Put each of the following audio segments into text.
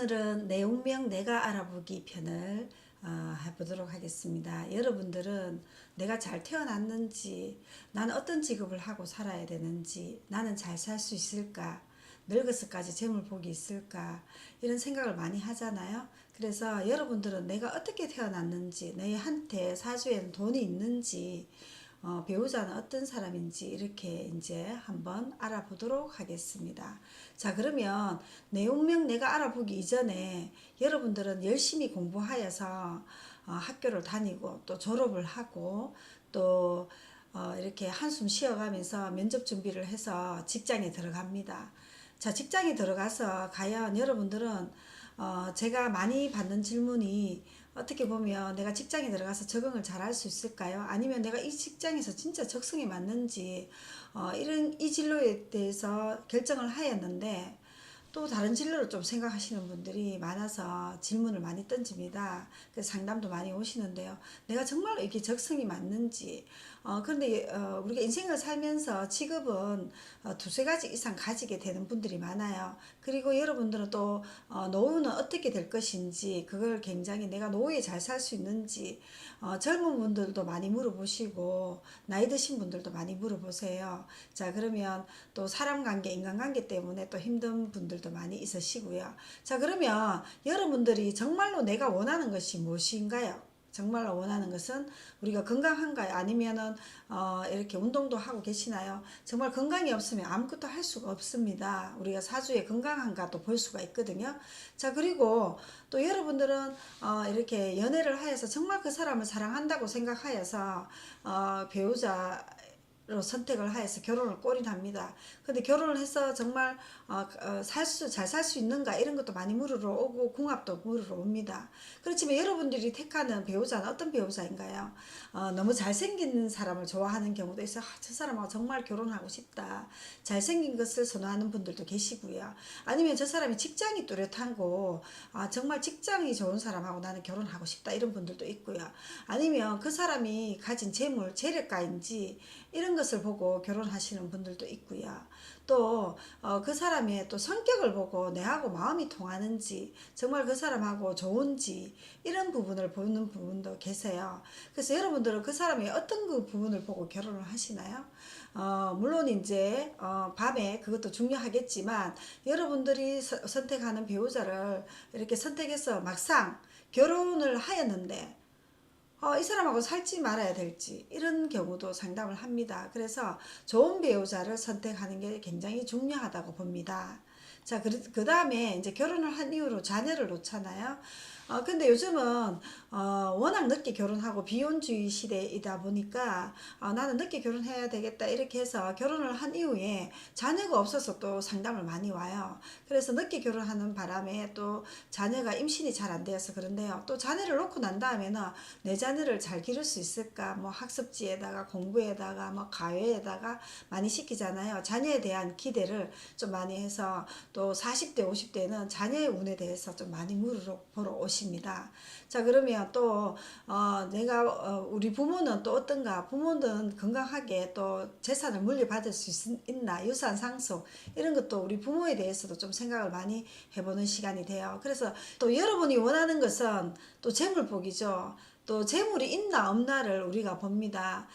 오늘은 내 운명 내가 알아보기 편을 해보도록 하겠습니다. 여러분들은 내가 잘 태어났는지, 나는 어떤 직업을 하고 살아야 되는지, 나는 잘 살 수 있을까, 늙어서까지 재물 복이 있을까, 이런 생각을 많이 하잖아요. 그래서 여러분들은 내가 어떻게 태어났는지, 너희한테 사주에는 돈이 있는지, 배우자는 어떤 사람인지 이렇게 이제 한번 알아보도록 하겠습니다. 자, 그러면 내 운명 내가 알아보기 이전에 여러분들은 열심히 공부하여서 학교를 다니고 또 졸업을 하고 또 이렇게 한숨 쉬어가면서 면접 준비를 해서 직장에 들어갑니다. 자, 직장에 들어가서 과연 여러분들은 제가 많이 받는 질문이 어떻게 보면 내가 직장에 들어가서 적응을 잘 할 수 있을까요? 아니면 내가 이 직장에서 진짜 적성이 맞는지 이런 이 진로에 대해서 결정을 하였는데 또 다른 진로를 좀 생각하시는 분들이 많아서 질문을 많이 던집니다. 그래서 상담도 많이 오시는데요. 내가 정말로 이게 적성이 맞는지. 그런데 우리가 인생을 살면서 직업은 두세 가지 이상 가지게 되는 분들이 많아요. 그리고 여러분들은 또 노후는 어떻게 될 것인지, 그걸 굉장히 내가 노후에 잘 살 수 있는지 젊은 분들도 많이 물어보시고 나이 드신 분들도 많이 물어보세요. 자, 그러면 또 사람 관계, 인간관계 때문에 또 힘든 분들도 많이 있으시고요. 자, 그러면 여러분들이 정말로 내가 원하는 것이 무엇인가요? 정말로 원하는 것은 우리가 건강한가요? 아니면은 이렇게 운동도 하고 계시나요? 정말 건강이 없으면 아무것도 할 수가 없습니다. 우리가 사주에 건강한가도 볼 수가 있거든요. 자, 그리고 또 여러분들은 이렇게 연애를 하여서 정말 그 사람을 사랑한다고 생각하여서 배우자 로 선택을 하여서 결혼을 골인합니다. 근데 결혼을 해서 정말 잘 살 수 있는가 이런 것도 많이 물으러 오고 궁합도 물으러 옵니다. 그렇지만 여러분들이 택하는 배우자는 어떤 배우자인가요? 너무 잘생긴 사람을 좋아하는 경우도 있어요. 저 사람하고 정말 결혼하고 싶다. 잘생긴 것을 선호하는 분들도 계시고요. 아니면 저 사람이 직장이 뚜렷하고 정말 직장이 좋은 사람하고 나는 결혼하고 싶다 이런 분들도 있고요. 아니면 그 사람이 가진 재물, 재력가인지 이런 것을 보고 결혼하시는 분들도 있고요. 또 그 사람의 또 성격을 보고 내하고 마음이 통하는지 정말 그 사람하고 좋은지 이런 부분을 보는 부분도 계세요. 그래서 여러분들은 그 사람의 어떤 그 부분을 보고 결혼을 하시나요? 물론 이제 밤에 그것도 중요하겠지만 여러분들이 선택하는 배우자를 이렇게 선택해서 막상 결혼을 하였는데 이 사람하고 살지 말아야 될지 이런 경우도 상담을 합니다. 그래서 좋은 배우자를 선택하는 게 굉장히 중요하다고 봅니다. 자, 그 다음에 이제 결혼을 한 이후로 자녀를 놓잖아요. 근데 요즘은 워낙 늦게 결혼하고 비혼주의 시대이다 보니까 나는 늦게 결혼해야 되겠다 이렇게 해서 결혼을 한 이후에 자녀가 없어서 또 상담을 많이 와요. 그래서 늦게 결혼하는 바람에 또 자녀가 임신이 잘 안 되어서 그런데요. 또 자녀를 놓고 난 다음에는 내 자녀를 잘 기를 수 있을까? 뭐 학습지에다가 공부에다가 뭐 가외에다가 많이 시키잖아요. 자녀에 대한 기대를 좀 많이 해서 또 40대 50대는 자녀의 운에 대해서 좀 많이 물으러 보러 오십니다. 자, 그러면 또 내가 우리 부모는 또 어떤가? 부모는 건강하게 또 재산을 물려받을 수 있나? 유산 상속 이런 것도 우리 부모에 대해서도 좀 생각을 많이 해보는 시간이 돼요. 그래서 또 여러분이 원하는 것은 또 재물복이죠. 또 재물이 있나 없나를 우리가 봅니다.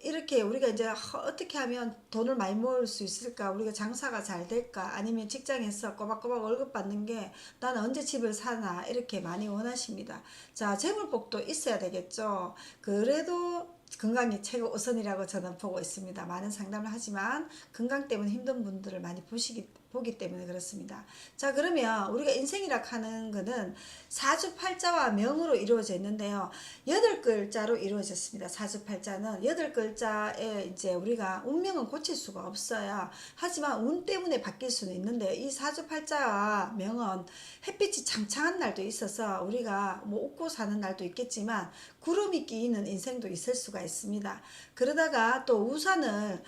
이렇게 우리가 이제 어떻게 하면 돈을 많이 모을 수 있을까? 우리가 장사가 잘 될까? 아니면 직장에서 꼬박꼬박 월급 받는 게 나는 언제 집을 사나? 이렇게 많이 원하십니다. 자, 재물복도 있어야 되겠죠. 그래도 건강이 최고 우선이라고 저는 보고 있습니다. 많은 상담을 하지만 건강 때문에 힘든 분들을 많이 보기 때문에 그렇습니다. 자, 그러면 우리가 인생이라 하는 거는 사주팔자와 명으로 이루어져 있는데요. 8글자로 이루어졌습니다. 사주팔자는 8글자에 이제 우리가 운명은 고칠 수가 없어요. 하지만 운 때문에 바뀔 수는 있는데 이 사주팔자와 명은 햇빛이 창창한 날도 있어서 우리가 뭐 웃고 사는 날도 있겠지만 구름이 끼이는 인생도 있을 수가 있습니다. 그러다가 또 우산을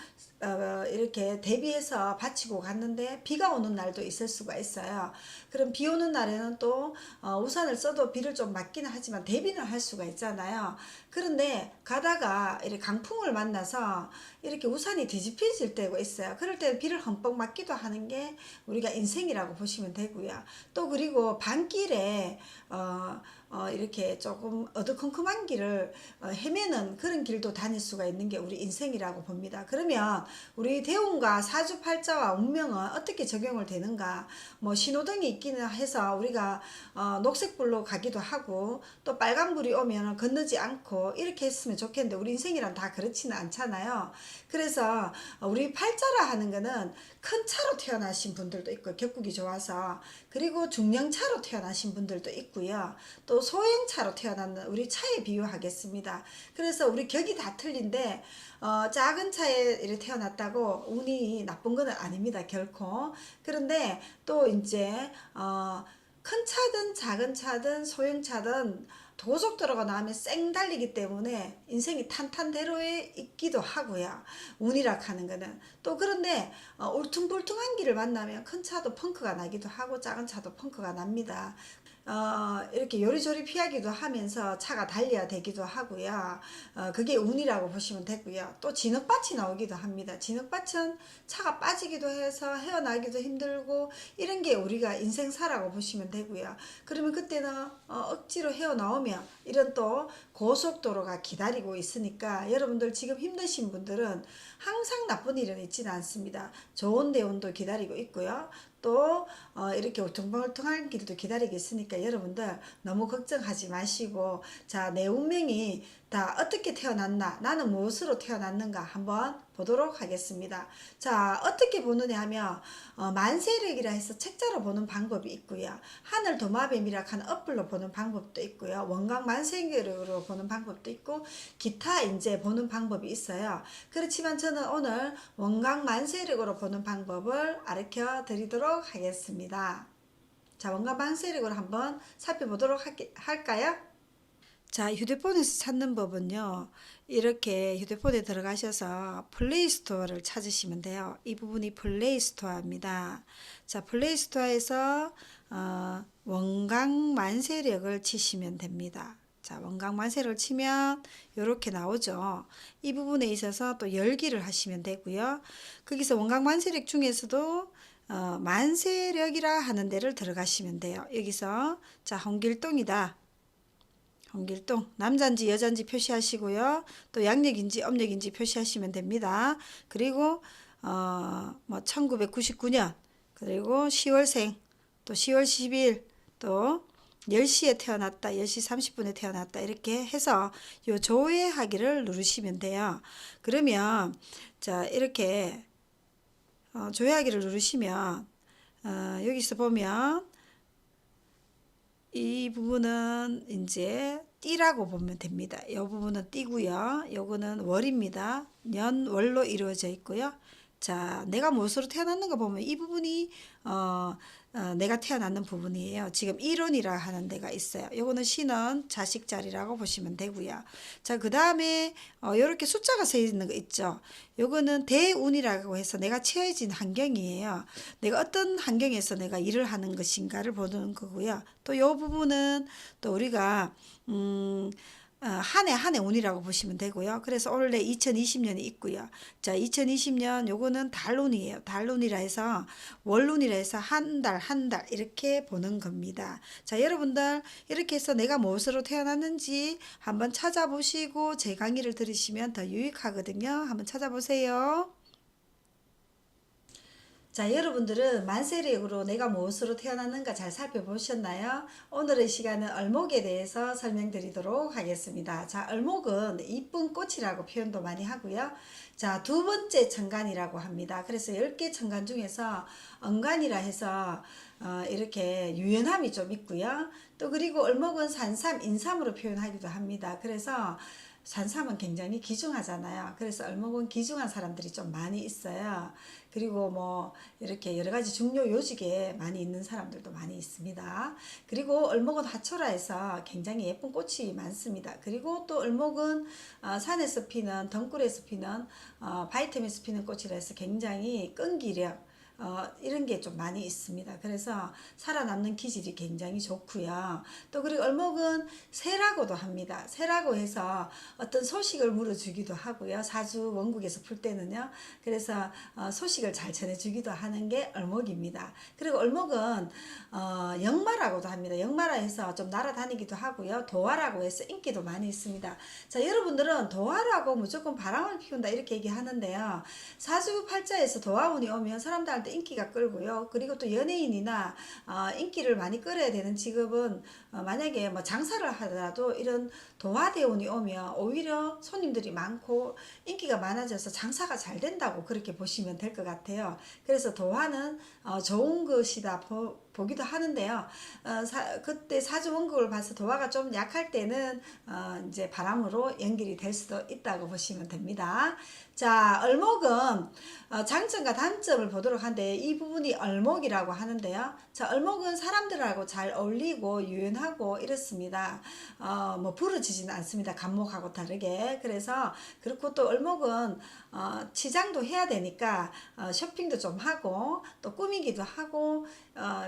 이렇게 대비해서 받치고 갔는데 비가 오는 날도 있을 수가 있어요. 그럼 비 오는 날에는 또 우산을 써도 비를 좀 맞기는 하지만 대비는 할 수가 있잖아요. 그런데 가다가 이렇게 강풍을 만나서 이렇게 우산이 뒤집혀질 때가 있어요. 그럴 때 비를 흠뻑 맞기도 하는 게 우리가 인생이라고 보시면 되고요. 또 그리고 반길에 이렇게 조금 어두컴컴한 길을 헤매는 그런 길도 다닐 수가 있는 게 우리 인생이라고 봅니다. 그러면 우리 대운과 사주팔자와 운명은 어떻게 적용을 되는가? 뭐 신호등이 있기는 해서 우리가 녹색불로 가기도 하고 또 빨간불이 오면 건너지 않고 이렇게 했으면 좋겠는데 우리 인생이란 다 그렇지는 않잖아요. 그래서 우리 팔자라 하는 거는 큰 차로 태어나신 분들도 있고 격국이 좋아서, 그리고 중형차로 태어나신 분들도 있고요. 또 소형차로 태어났는 우리 차에 비유하겠습니다. 그래서 우리 격이 다 틀린데 작은 차에 이렇게 태어났다고 운이 나쁜 건 아닙니다, 결코. 그런데 또 이제 큰 차든 작은 차든 소형차든 고속도로가 나오면 쌩 달리기 때문에 인생이 탄탄대로에 있기도 하고요. 운이라 하는 거는. 또 그런데 울퉁불퉁한 길을 만나면 큰 차도 펑크가 나기도 하고 작은 차도 펑크가 납니다. 이렇게 요리조리 피하기도 하면서 차가 달려야 되기도 하고요. 그게 운이라고 보시면 되고요. 또 진흙밭이 나오기도 합니다. 진흙밭은 차가 빠지기도 해서 헤어나기도 힘들고 이런 게 우리가 인생사라고 보시면 되고요. 그러면 그때는 억지로 헤어나오면 이런 또 고속도로가 기다리고 있으니까 여러분들 지금 힘드신 분들은 항상 나쁜 일은 있지는 않습니다. 좋은 대운도 기다리고 있고요. 또 이렇게 울퉁불퉁한 길도 기다리고 있으니까 여러분들 너무 걱정하지 마시고, 자, 내 운명이 다 어떻게 태어났나, 나는 무엇으로 태어났는가 한번 보도록 하겠습니다. 자, 어떻게 보느냐 하면 만세력이라 해서 책자로 보는 방법이 있고요. 하늘 도마뱀이라 하는 어플로 보는 방법도 있고요. 원광 만세력으로 보는 방법도 있고 기타 이제 보는 방법이 있어요. 그렇지만 저는 오늘 원광 만세력으로 보는 방법을 가르쳐 드리도록 하겠습니다. 자, 원광 만세력으로 한번 살펴보도록 할까요? 자, 휴대폰에서 찾는 법은요, 이렇게 휴대폰에 들어가셔서 플레이스토어를 찾으시면 돼요. 이 부분이 플레이스토어입니다. 자, 플레이스토어에서 원광 만세력을 치시면 됩니다. 자, 원광 만세력을 치면 이렇게 나오죠. 이 부분에 있어서 또 열기를 하시면 되고요. 거기서 원광 만세력 중에서도 만세력이라 하는 데를 들어가시면 돼요. 여기서 자, 홍길동이다. 홍길동, 남자인지 여자인지 표시하시고요. 또 양력인지 음력인지 표시하시면 됩니다. 그리고 뭐 1999년, 그리고 10월생, 또 10월 10일, 또 10시에 태어났다, 10시 30분에 태어났다, 이렇게 해서 요 조회하기를 누르시면 돼요. 그러면 자, 이렇게 조회하기를 누르시면 여기서 보면 이 부분은 이제 띠라고 보면 됩니다. 이 부분은 띠고요. 요거는 월입니다. 년 월로 이루어져 있고요. 자, 내가 무엇으로 태어났는가 보면 이 부분이 내가 태어났는 부분이에요. 지금 일원이라 하는 데가 있어요. 요거는 신원 자식 자리라고 보시면 되고요. 자, 그 다음에 요렇게 숫자가 서 있는 거 있죠. 요거는 대운이라고 해서 내가 처해진 환경이에요. 내가 어떤 환경에서 내가 일을 하는 것인가를 보는 거고요. 또 요 부분은 또 우리가 한 해 운이라고 보시면 되고요. 그래서 원래 2020년이 있고요. 자, 2020년 요거는 달운이에요. 달운이라 해서 월운이라 해서 한 달 한 달 이렇게 보는 겁니다. 자, 여러분들 이렇게 해서 내가 무엇으로 태어났는지 한번 찾아보시고 제 강의를 들으시면 더 유익하거든요. 한번 찾아보세요. 자, 여러분들은 만세력으로 내가 무엇으로 태어났는가 잘 살펴보셨나요? 오늘의 시간은 얼목에 대해서 설명드리도록 하겠습니다. 자, 얼목은 이쁜 꽃이라고 표현도 많이 하고요. 자, 두 번째 천간이라고 합니다. 그래서 10개 천간 중에서 언간이라 해서 이렇게 유연함이 좀 있고요. 또 그리고 얼목은 산삼, 인삼으로 표현하기도 합니다. 그래서 산삼은 굉장히 귀중하잖아요. 그래서 얼목은 귀중한 사람들이 좀 많이 있어요. 그리고 뭐 이렇게 여러 가지 중요 요직에 많이 있는 사람들도 많이 있습니다. 그리고 얼목은 하초라해서 굉장히 예쁜 꽃이 많습니다. 그리고 또 얼목은 산에서 피는, 덩굴에서 피는 바이텀에서 피는 꽃이라 해서 굉장히 끈기력, 이런 게 좀 많이 있습니다. 그래서 살아남는 기질이 굉장히 좋고요. 또 그리고 을목은 새라고도 합니다. 새라고 해서 어떤 소식을 물어주기도 하고요. 사주 원국에서 풀 때는요. 그래서 소식을 잘 전해주기도 하는 게 을목입니다. 그리고 을목은 역마라고도 합니다. 역마라 해서 좀 날아다니기도 하고요. 도화라고 해서 인기도 많이 있습니다. 자, 여러분들은 도화라고 무조건 바람을 피운다 이렇게 얘기하는데요. 사주 팔자에서 도화운이 오면 사람들한테 인기가 끌고요. 그리고 또 연예인이나 인기를 많이 끌어야 되는 직업은 만약에 뭐 장사를 하더라도 이런 도화대운이 오면 오히려 손님들이 많고 인기가 많아져서 장사가 잘 된다고 그렇게 보시면 될 것 같아요. 그래서 도화는 좋은 것이다 보기도 하는데요. 그때 사주 원국을 봐서 도화가 좀 약할 때는 이제 바람으로 연결이 될 수도 있다고 보시면 됩니다. 자, 을목은 장점과 단점을 보도록 하는데 이 부분이 을목이라고 하는데요. 자, 을목은 사람들하고 잘 어울리고 유연하고 이렇습니다. 뭐 부러지지는 않습니다. 간목하고 다르게. 그래서 그렇고 또 을목은 치장도 해야 되니까 쇼핑도 좀 하고 또 꾸미기도 하고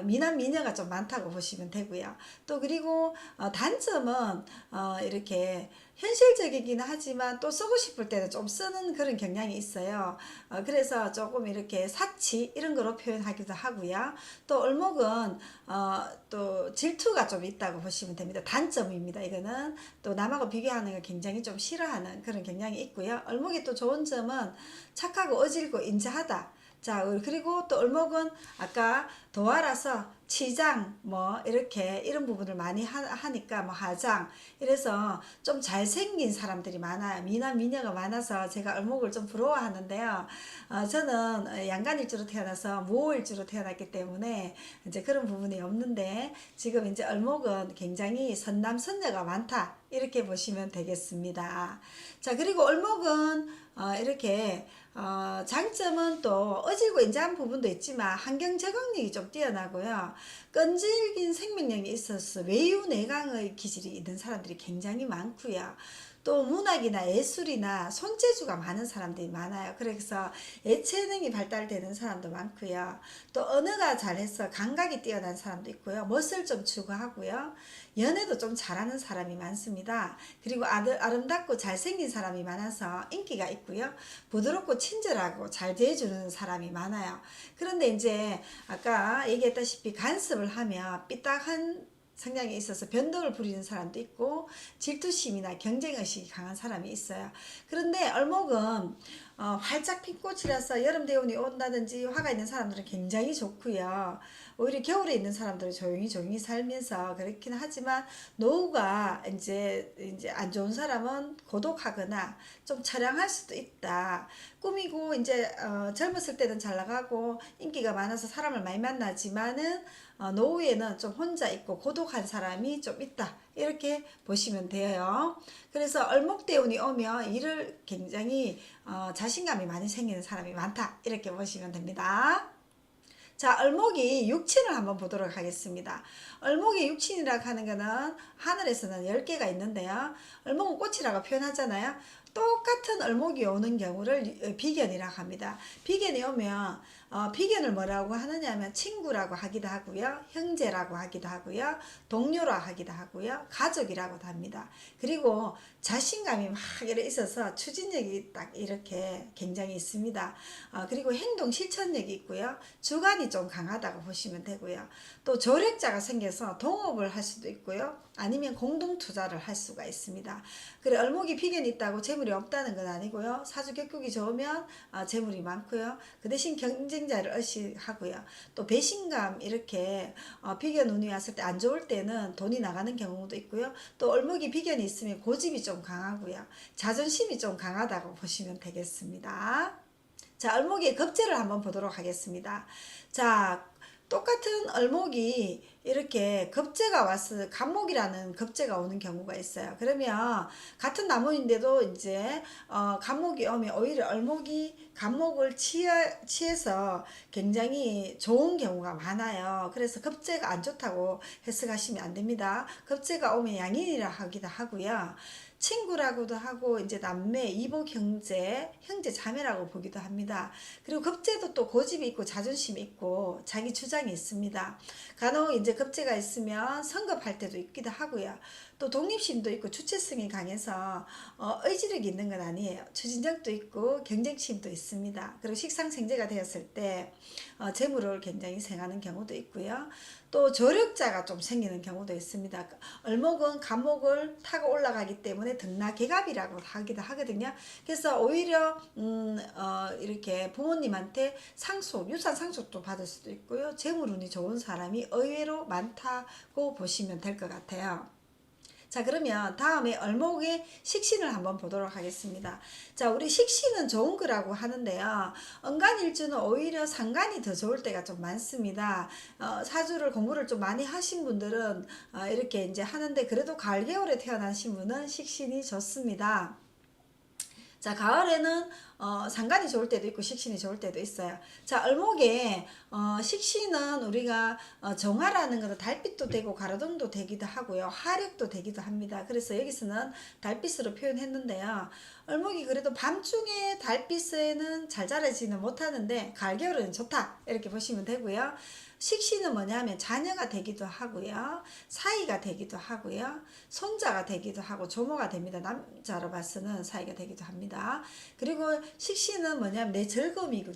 미남 미녀가 좀 많다고 보시면 되고요. 또 그리고 단점은 이렇게 현실적이긴 하지만 또 쓰고 싶을 때는 좀 쓰는 그런 경향이 있어요. 그래서 조금 이렇게 사치 이런 거로 표현하기도 하고요. 또 을목은 또 질투가 좀 있다고 보시면 됩니다. 단점입니다. 이거는 또 남하고 비교하는 걸 굉장히 좀 싫어하는 그런 경향이 있고요. 을목의 또 좋은 점은 착하고 어질고 인자하다. 자, 그리고 또 을목은 아까 도화라서 치장 뭐 이렇게 이런 부분을 많이 하니까 뭐 화장 이래서 좀 잘생긴 사람들이 많아요. 미남 미녀가 많아서 제가 을목을 좀 부러워하는데요. 저는 양간일주로 태어나서 무오일주로 태어났기 때문에 이제 그런 부분이 없는데 지금 이제 을목은 굉장히 선남선녀가 많다 이렇게 보시면 되겠습니다. 자, 그리고 을목은 이렇게 장점은 또 어질고 인자한 부분도 있지만 환경 적응력이 좀 뛰어나고요. 끈질긴 생명력이 있어서 외유 내강의 기질이 있는 사람들이 굉장히 많고요. 또 문학이나 예술이나 손재주가 많은 사람들이 많아요. 그래서 예체능이 발달되는 사람도 많고요. 또 언어가 잘해서 감각이 뛰어난 사람도 있고요. 멋을 좀 추구하고요. 연애도 좀 잘하는 사람이 많습니다. 그리고 아름답고 잘생긴 사람이 많아서 인기가 있고요. 부드럽고 친절하고 잘 대해주는 사람이 많아요. 그런데 이제 아까 얘기했다시피 간섭을 하면 삐딱한 성향이 있어서 변덕을 부리는 사람도 있고 질투심이나 경쟁의식이 강한 사람이 있어요. 그런데 을목은 활짝 핀 꽃이라서 여름 대운이 온다든지 화가 있는 사람들은 굉장히 좋고요. 오히려 겨울에 있는 사람들은 조용히 살면서 그렇긴 하지만 노후가 이제 안 좋은 사람은 고독하거나 좀 처량할 수도 있다. 꾸미고 이제 젊었을 때는 잘 나가고 인기가 많아서 사람을 많이 만나지만은 노후에는 좀 혼자 있고 고독한 사람이 좀 있다 이렇게 보시면 돼요. 그래서 을목대운이 오면 일을 굉장히 자신감이 많이 생기는 사람이 많다 이렇게 보시면 됩니다. 자, 을목이 육친을 한번 보도록 하겠습니다. 을목의 육친이라고 하는 거는 하늘에서는 10개가 있는데요. 을목은 꽃이라고 표현하잖아요. 똑같은 을목이 오는 경우를 비견이라고 합니다. 비견이 오면 비견을 뭐라고 하느냐면 친구라고 하기도 하고요. 형제라고 하기도 하고요. 동료라고 하기도 하고요. 가족이라고도 합니다. 그리고 자신감이 막 이렇게 있어서 추진력이 딱 이렇게 굉장히 있습니다. 그리고 행동 실천력이 있고요. 주관이 좀 강하다고 보시면 되고요. 또 조력자가 생겨서 동업을 할 수도 있고요. 아니면 공동 투자를 할 수가 있습니다. 그래, 을목이 비견이 있다고 재물이 없다는 건 아니고요. 사주 격국이 좋으면 재물이 많고요. 그 대신 경쟁자를 의식하고요. 또 배신감 이렇게 비견 운이 왔을 때 안 좋을 때는 돈이 나가는 경우도 있고요. 또 을목이 비견이 있으면 고집이 좀 강하고요. 자존심이 좀 강하다고 보시면 되겠습니다. 자, 을목의 겁재를 한번 보도록 하겠습니다. 자, 똑같은 을목이 이렇게 겁재가 와서 간목이라는 겁재가 오는 경우가 있어요. 그러면 같은 나무인데도 이제 간목이 오면 오히려 을목이 간목을 취해서 굉장히 좋은 경우가 많아요. 그래서 겁재가 안 좋다고 해석하시면 안 됩니다. 겁재가 오면 양인이라 하기도 하고요. 친구라고도 하고 이제 남매, 이복 형제, 형제 자매라고 보기도 합니다. 그리고 급제도 또 고집이 있고 자존심이 있고 자기 주장이 있습니다. 간혹 이제 급제가 있으면 성급할 때도 있기도 하고요. 또 독립심도 있고 주체성이 강해서 의지력이 있는 건 아니에요. 추진력도 있고 경쟁심도 있습니다. 그리고 식상생재가 되었을 때 재물을 굉장히 생하는 경우도 있고요. 또 조력자가 좀 생기는 경우도 있습니다. 을목은 간목을 타고 올라가기 때문에 등락개갑이라고 하기도 하거든요. 그래서 오히려 이렇게 부모님한테 상속, 유산 상속도 받을 수도 있고요. 재물운이 좋은 사람이 의외로 많다고 보시면 될 것 같아요. 자, 그러면 다음에 을목의 식신을 한번 보도록 하겠습니다. 자, 우리 식신은 좋은 거라고 하는데요. 은간일주는 오히려 상간이 더 좋을 때가 좀 많습니다. 사주를 공부를 좀 많이 하신 분들은 이렇게 이제 하는데, 그래도 가을 겨울에 태어나신 분은 식신이 좋습니다. 자, 가을에는 상간이 좋을 때도 있고 식신이 좋을 때도 있어요. 자, 을목에 식신은 우리가 정화라는 것은 달빛도 되고 가로등도 되기도 하고요. 화력도 되기도 합니다. 그래서 여기서는 달빛으로 표현했는데요. 을목이 그래도 밤중에 달빛에는 잘 자라지는 못하는데 가을 겨울에는 좋다 이렇게 보시면 되고요. 식신은 뭐냐면 자녀가 되기도 하고요. 사이가 되기도 하고요. 손자가 되기도 하고 조모가 됩니다. 남자로 봐서는 사이가 되기도 합니다. 그리고 식신은 뭐냐면 내 즐거움이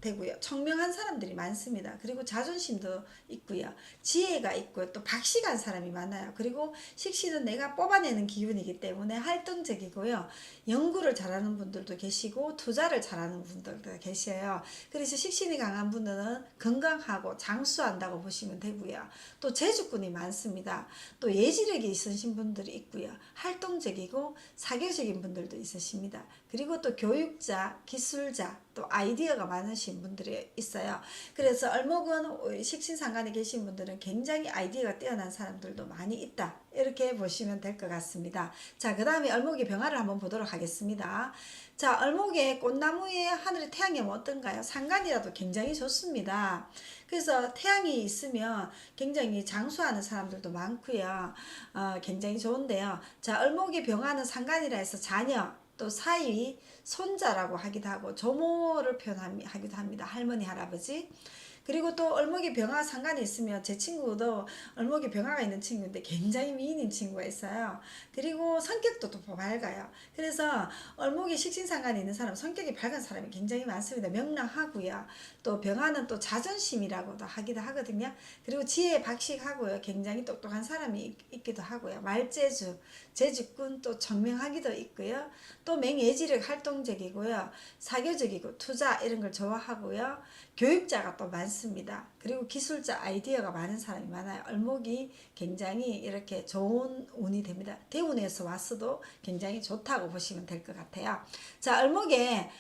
되고요. 청명한 사람들이 많습니다. 그리고 자존심도 있고요. 지혜가 있고요. 또 박식한 사람이 많아요. 그리고 식신은 내가 뽑아내는 기운이기 때문에 활동적이고요. 연구를 잘하는 분들도 계시고 투자를 잘하는 분들도 계셔요. 그래서 식신이 강한 분들은 건강하고 장수한다고 보시면 되고요. 또 재주꾼이 많습니다. 또 예지력이 있으신 분들이 있고요. 활동적이고 사교적인 분들도 있으십니다. 그리고 또 교육자, 기술자, 또 아이디어가 많으신 분들이 있어요. 그래서 을목은 식신상간에 계신 분들은 굉장히 아이디어가 뛰어난 사람들도 많이 있다. 이렇게 보시면 될 것 같습니다. 자, 그 다음에 을목의 병화를 한번 보도록 하겠습니다. 자, 을목의 꽃나무에 하늘에 태양이 오면 어떤가요? 상간이라도 굉장히 좋습니다. 그래서 태양이 있으면 굉장히 장수하는 사람들도 많고요. 굉장히 좋은데요. 자, 을목의 병화는 상간이라 해서 자녀, 또 사위, 손자라고 하기도 하고 조모를 표현하기도 합니다. 할머니, 할아버지. 그리고 또 을목이 병화 상관이 있으면, 제 친구도 을목이 병화가 있는 친구인데 굉장히 미인인 친구가 있어요. 그리고 성격도 또 밝아요. 그래서 을목이 식신상관이 있는 사람, 성격이 밝은 사람이 굉장히 많습니다. 명랑하고요. 또 병화는 또 자존심이라고도 하기도 하거든요. 그리고 지혜 박식하고요. 굉장히 똑똑한 사람이 있기도 하고요. 말재주, 재주꾼, 또 청명하기도 있고요. 또 맹예지력 활동적이고요. 사교적이고 투자 이런 걸 좋아하고요. 교육자가 또 많습니다. 그리고 기술자, 아이디어가 많은 사람이 많아요. 을목이 굉장히 이렇게 좋은 운이 됩니다. 대운에서 왔어도 굉장히 좋다고 보시면 될 것 같아요. 자, 을목에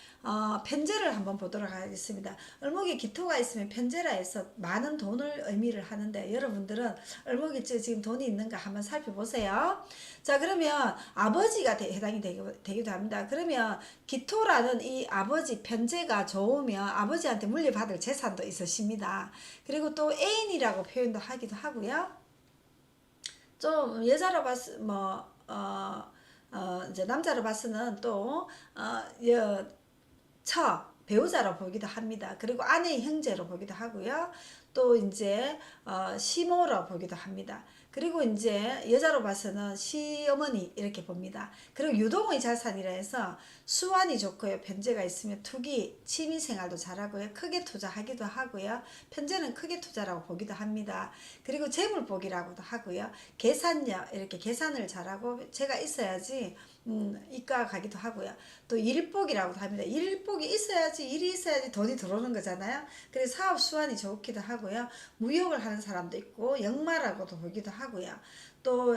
편제를 한번 보도록 하겠습니다. 을목에 기토가 있으면 편제라 해서 많은 돈을 의미를 하는데, 여러분들은 을목이 지금 돈이 있는가 한번 살펴보세요. 자, 그러면 아버지가 해당이 되기도 합니다. 그러면 기토라는 이 아버지 편제가 좋으면 아버지한테 물려받을 재산도 있으십니다. 그리고 또 애인이라고 표현도 하기도 하고요. 좀 여자로 봤을 이제 남자로 봤으는 또 배우자로 보기도 합니다. 그리고 아내의 형제로 보기도 하고요. 또 이제 시모로 보기도 합니다. 그리고 이제 여자로 봐서는 시어머니 이렇게 봅니다. 그리고 유동의 자산이라 해서 수완이 좋고요. 편제가 있으면 투기, 취미생활도 잘하고요. 크게 투자하기도 하고요. 편제는 크게 투자라고 보기도 합니다. 그리고 재물복이라고도 하고요. 계산력, 이렇게 계산을 잘하고 제가 있어야지 이과 가기도 하고요. 또 일복이라고도 합니다. 일복이 있어야지, 일이 있어야지 돈이 들어오는 거잖아요. 그래서 사업 수완이 좋기도 하고요. 무역을 하는 사람도 있고 역마라고도 보기도 하고요. 또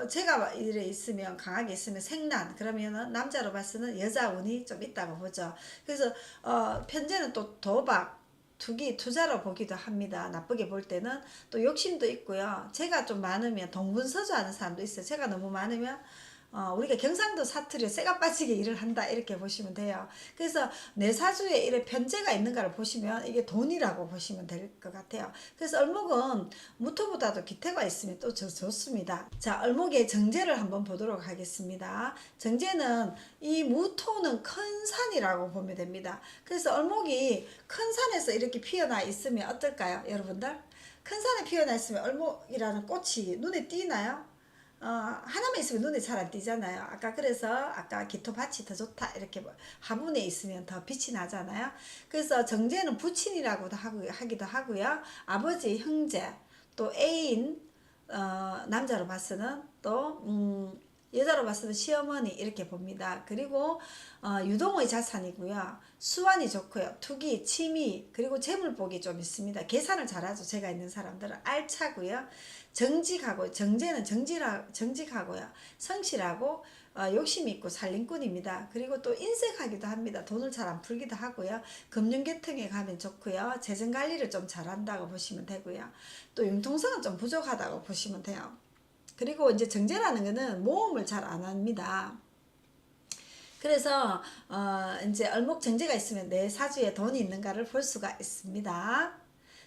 제가 이래 있으면, 강하게 있으면 생난, 그러면은 남자로 봐서는 여자 운이 좀 있다고 보죠. 그래서 편제는 또 도박, 투기, 투자로 보기도 합니다. 나쁘게 볼 때는. 또 욕심도 있고요. 제가 좀 많으면 동분서주하는 사람도 있어요. 제가 너무 많으면 우리가 경상도 사투리에 쇠가 빠지게 일을 한다 이렇게 보시면 돼요. 그래서 내 사주에 이래 편제가 있는가를 보시면 이게 돈이라고 보시면 될 것 같아요. 그래서 얼목은 무토보다도 기태가 있으면 또 좋습니다. 자, 얼목의 정제를 한번 보도록 하겠습니다. 정제는 이 무토는 큰 산이라고 보면 됩니다. 그래서 얼목이 큰 산에서 이렇게 피어나 있으면 어떨까요, 여러분들? 큰 산에 피어나 있으면 얼목이라는 꽃이 눈에 띄나요? 하나만 있으면 눈에 잘 안 띄잖아요. 아까 기토밭이 더 좋다 이렇게 화분에 있으면 더 빛이 나잖아요. 그래서 정제는 부친이라고도 하기도 하고요. 아버지, 형제, 또 애인, 남자로 봐서는 또 여자로 봐서는 시어머니 이렇게 봅니다. 그리고 유동의 자산이고요. 수완이 좋고요. 투기, 취미, 그리고 재물복이 좀 있습니다. 계산을 잘하죠. 제가 있는 사람들은 알차고요. 정직하고, 정제는 정직하고요. 성실하고 욕심이 있고 살림꾼입니다. 그리고 또 인색하기도 합니다. 돈을 잘 안 풀기도 하고요. 금융계통에 가면 좋고요. 재정관리를 좀 잘한다고 보시면 되고요. 또 융통성은 좀 부족하다고 보시면 돼요. 그리고 이제 정제라는 거는 모험을 잘 안 합니다. 그래서 이제 얼목 정제가 있으면 내 사주에 돈이 있는가를 볼 수가 있습니다.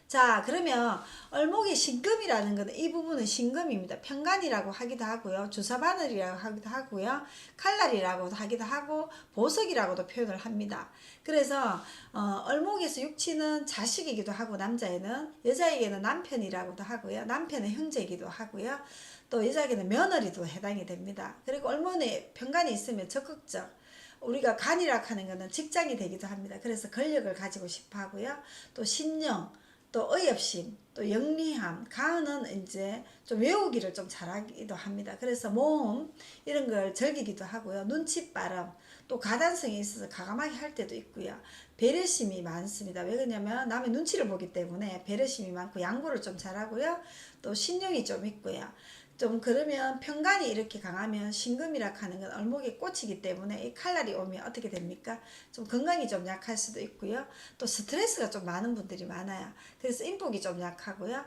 자, 그러면 얼목이 신금이라는 것은 이 부분은 신금입니다. 편간이라고 하기도 하고요. 주사바늘이라고 하기도 하고요. 칼날이라고도 하기도 하고 보석이라고도 표현을 합니다. 그래서 얼목에서 육치는 자식이기도 하고 남자에는, 여자에게는 남편이라고도 하고요. 남편의 형제이기도 하고요. 또 여자에게는 며느리도 해당이 됩니다. 그리고 얼목에 편간이 있으면 적극적, 우리가 간이라 하는 것은 직장이 되기도 합니다. 그래서 권력을 가지고 싶어 하고요. 또 신령, 또 어이없심, 또 영리함, 가은은 이제 좀 외우기를 좀 잘하기도 합니다. 그래서 모험 이런 걸 즐기기도 하고요. 눈치 빠름, 또 가단성이 있어서 가감하게 할 때도 있고요. 배려심이 많습니다. 왜 그러냐면 남의 눈치를 보기 때문에 배려심이 많고 양보를 좀 잘하고요. 또 신용이 좀 있고요. 좀 그러면 편간이 이렇게 강하면 신금이라 하는 건 얼목의 꽃이기 때문에 이 칼날이 오면 어떻게 됩니까? 좀 건강이 좀 약할 수도 있고요. 또 스트레스가 좀 많은 분들이 많아요. 그래서 인복이 좀 약하고요.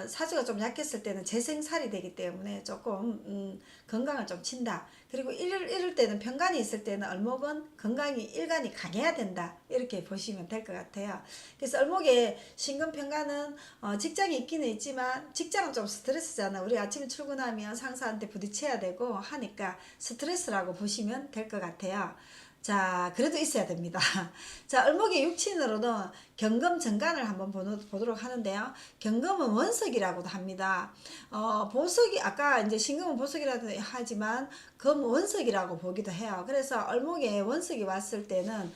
사주가 좀 약했을 때는 재생살이 되기 때문에 조금 건강을 좀 친다. 그리고 이럴 때는 편간이 있을 때는 얼목은 건강이 일간이 강해야 된다. 이렇게 보시면 될 것 같아요. 그래서 얼목의 신금 편간은 직장이 있기는 있지만 직장은 좀 스트레스잖아. 우리 아침에 출근하면 상사한테 부딪혀야 되고 하니까 스트레스라고 보시면 될 것 같아요. 자, 그래도 있어야 됩니다. 자, 얼목의 육친으로는 경금 정간을 한번 보도록 하는데요. 경금은 원석이라고도 합니다. 보석이, 아까 이제 신금은 보석이라고 하지만 금 원석이라고 보기도 해요. 그래서 얼목에 원석이 왔을 때는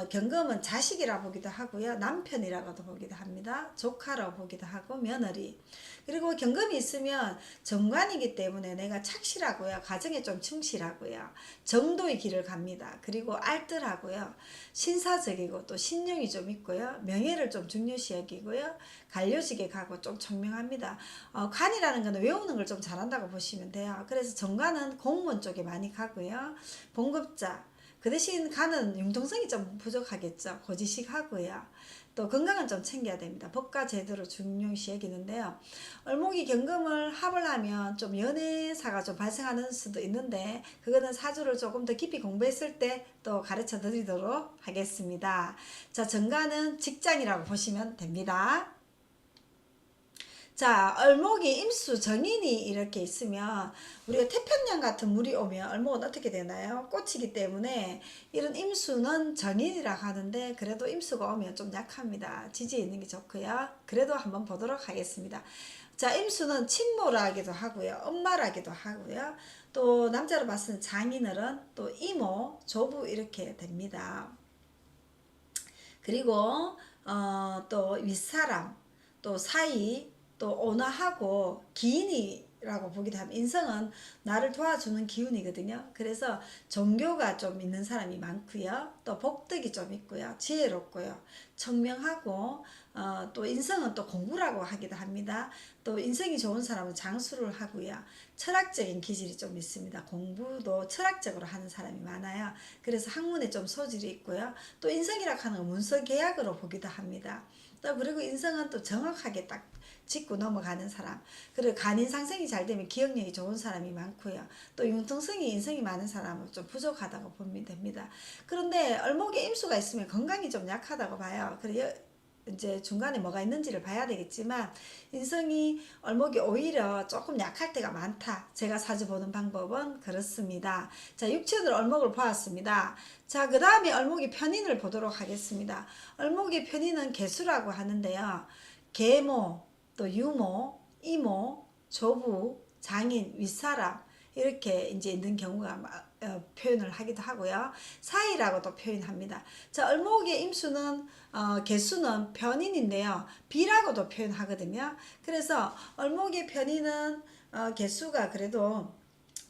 경금은 자식이라 보기도 하고요. 남편이라고도 보기도 합니다. 조카라고 보기도 하고 며느리. 그리고 경금이 있으면 정관이기 때문에 내가 착실하고요. 가정에 좀 충실하고요. 정도의 길을 갑니다. 그리고 알뜰하고요. 신사적이고 또 신용이 좀 있고요. 명예를 좀 중요시 여기고요. 관료직에 가고 좀 총명합니다. 관이라는 거는 외우는 걸 좀 잘한다고 보시면 돼요. 그래서 정관은 공무원 쪽에 많이 가고요. 봉급자. 그 대신 간은 융통성이 좀 부족하겠죠. 고지식 하고요. 또 건강은 좀 챙겨야 됩니다. 법과 제도를 중요시 여기는데요. 얼목이 경금을 합을 하면 좀 연애사가 좀 발생하는 수도 있는데 그거는 사주를 조금 더 깊이 공부했을 때 또 가르쳐 드리도록 하겠습니다. 자, 정관은 직장이라고 보시면 됩니다. 자, 얼목이 임수 정인이 이렇게 있으면 우리가 태평양 같은 물이 오면 얼목은 어떻게 되나요? 꽃이기 때문에 이런 임수는 정인이라 하는데 그래도 임수가 오면 좀 약합니다. 지지에 있는 게 좋고요. 그래도 한번 보도록 하겠습니다. 자, 임수는 친모라기도 하고요. 엄마라기도 하고요. 또 남자로 봤을 때 장인어른, 또 이모, 조부 이렇게 됩니다. 그리고 또 윗사람, 또 사이, 또 온화하고 기인이라고 보기도 하면 인성은 나를 도와주는 기운이거든요. 그래서 종교가 좀 있는 사람이 많고요. 또 복덕이 좀 있고요. 지혜롭고요. 청명하고 또 인성은 또 공부라고 하기도 합니다. 또 인성이 좋은 사람은 장수를 하고요. 철학적인 기질이 좀 있습니다. 공부도 철학적으로 하는 사람이 많아요. 그래서 학문에 좀 소질이 있고요. 또 인성이라 하는 건 문서 계약으로 보기도 합니다. 또 그리고 인성은 또 정확하게 딱 짚고 넘어가는 사람. 그리고 간인상생이 잘 되면 기억력이 좋은 사람이 많고요. 또 융통성이 인성이 많은 사람은 좀 부족하다고 보면 됩니다. 그런데 얼목에 임수가 있으면 건강이 좀 약하다고 봐요. 그래서 이제 중간에 뭐가 있는지를 봐야 되겠지만 인성이 얼목이 오히려 조금 약할 때가 많다. 제가 사주 보는 방법은 그렇습니다. 자, 육천으로 얼목을 보았습니다. 자, 그 다음에 얼목이 편인을 보도록 하겠습니다. 얼목의 편인은 개수라고 하는데요. 계모, 또 유모, 이모, 조부, 장인, 윗사람 이렇게 이제 있는 경우가 표현을 하기도 하고요. 사이라고도 표현합니다. 자, 얼목의 임수는 개수는 편인인데요. 비라고도 표현하거든요. 그래서 얼목의 편인은 개수가 그래도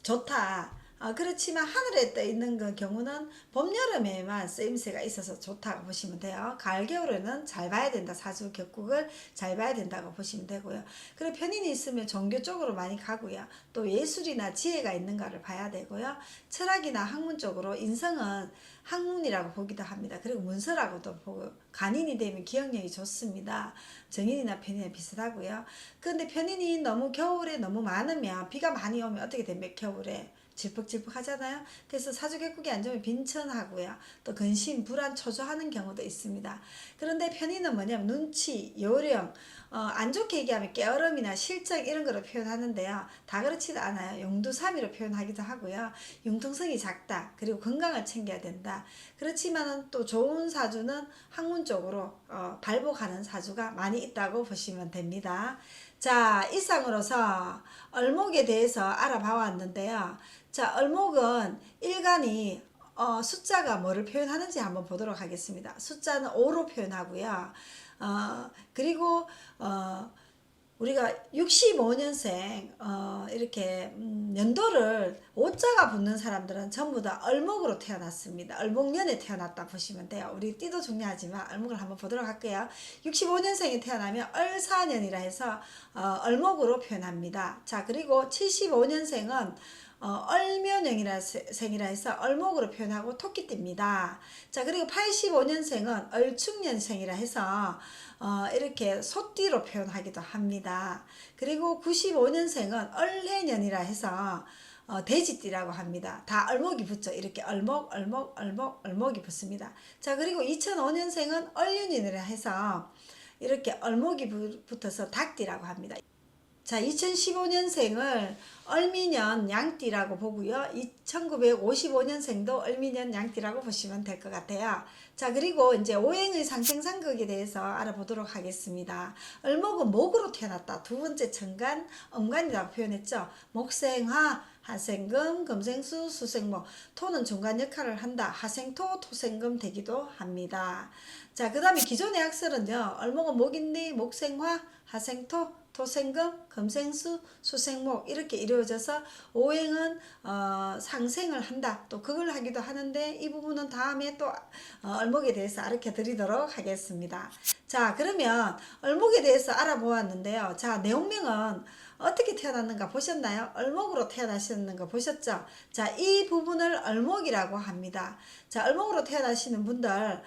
좋다. 그렇지만 하늘에 떠 있는 그 경우는 봄, 여름에만 쓰임새가 있어서 좋다고 보시면 돼요. 가을, 겨울에는 잘 봐야 된다. 사주 격국을 잘 봐야 된다고 보시면 되고요. 그리고 편인이 있으면 종교 쪽으로 많이 가고요. 또 예술이나 지혜가 있는가를 봐야 되고요. 철학이나 학문 쪽으로 인성은 학문이라고 보기도 합니다. 그리고 문서라고도 보고 간인이 되면 기억력이 좋습니다. 정인이나 편인이 비슷하고요. 그런데 편인이 너무 겨울에 너무 많으면 비가 많이 오면 어떻게 됩니까? 겨울에 질퍽질퍽 하잖아요. 그래서 사주격국이 안 좋으면 빈천하고요. 또 근심, 불안, 초조하는 경우도 있습니다. 그런데 편인은 뭐냐면 눈치, 요령, 안 좋게 얘기하면 깨어름이나 실적 이런 거로 표현하는데요. 다 그렇지도 않아요. 용두사미로 표현하기도 하고요. 융통성이 작다. 그리고 건강을 챙겨야 된다. 그렇지만은 또 좋은 사주는 학문 쪽으로 발복하는 사주가 많이 있다고 보시면 됩니다. 자, 이상으로서 얼목에 대해서 알아봐 왔는데요. 자, 얼목은 일간이 숫자가 뭐를 표현하는지 한번 보도록 하겠습니다. 숫자는 5로 표현하고요. 그리고 우리가 65년생 이렇게 연도를 5자가 붙는 사람들은 전부 다 얼목으로 태어났습니다. 얼목년에 태어났다 보시면 돼요. 우리 띠도 중요하지만 얼목을 한번 보도록 할게요. 65년생이 태어나면 얼사년이라 해서 얼목으로 표현합니다. 자, 그리고 75년생은 얼묘년이라 생이라 해서 얼목으로 표현하고 토끼띠입니다. 자, 그리고 85년생은 얼축년생이라 해서 이렇게 소띠로 표현하기도 합니다. 그리고 95년생은 얼해년이라 해서 돼지띠라고 합니다. 다 얼목이 붙죠. 이렇게 얼목이 붙습니다. 자, 그리고 2005년생은 얼륜이라 해서 이렇게 얼목이 붙어서 닭띠라고 합니다. 자, 2015년생을 얼미년 양띠라고 보고요. 1955년생도 얼미년 양띠라고 보시면 될 것 같아요. 자, 그리고 이제 오행의 상생상극에 대해서 알아보도록 하겠습니다. 얼목은 목으로 태어났다. 두 번째 천간, 음간이라고 표현했죠. 목생화, 하생금, 금생수, 수생목. 토는 중간 역할을 한다. 하생토, 토생금 되기도 합니다. 자, 그 다음에 기존의 학설은요. 얼목은 목인데 목생화, 하생토, 토생금, 금생수, 수생목 이렇게 이루어져서 오행은 상생을 한다. 또 그걸 하기도 하는데 이 부분은 다음에 또 얼목에 대해서 알려 드리도록 하겠습니다. 자, 그러면 얼목에 대해서 알아보았는데요. 자, 내 운명은 어떻게 태어났는가 보셨나요? 얼목으로 태어나시는 거 보셨죠? 자, 이 부분을 얼목이라고 합니다. 자, 얼목으로 태어나시는 분들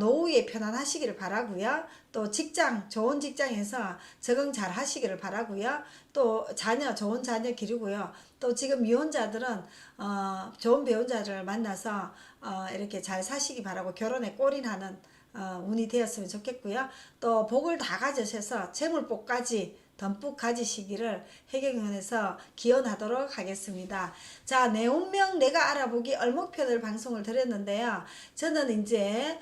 노후에 편안하시기를 바라고요. 또 직장, 좋은 직장에서 적응 잘 하시기를 바라고요. 또 자녀, 좋은 자녀 기르고요. 또 지금 미혼자들은 좋은 배우자를 만나서 이렇게 잘 사시기 바라고 결혼에 골인하는 운이 되었으면 좋겠고요. 또 복을 다 가져셔서 재물복까지 듬뿍 가지시기를 해경연에서 기원하도록 하겠습니다. 자, 내 운명 내가 알아보기 얼목편을 방송을 드렸는데요. 저는 이제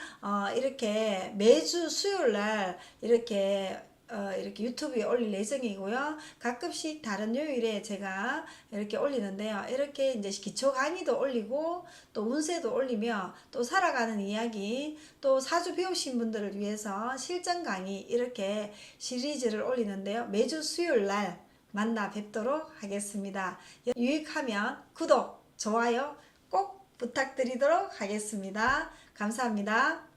이렇게 매주 수요일날 이렇게 유튜브에 올릴 예정이고요. 가끔씩 다른 요일에 제가 이렇게 올리는데요. 이렇게 이제 기초 강의도 올리고 또 운세도 올리며 또 살아가는 이야기 또 사주 배우신 분들을 위해서 실전 강의 이렇게 시리즈를 올리는데요. 매주 수요일 날 만나 뵙도록 하겠습니다. 유익하면 구독, 좋아요 꼭 부탁드리도록 하겠습니다. 감사합니다.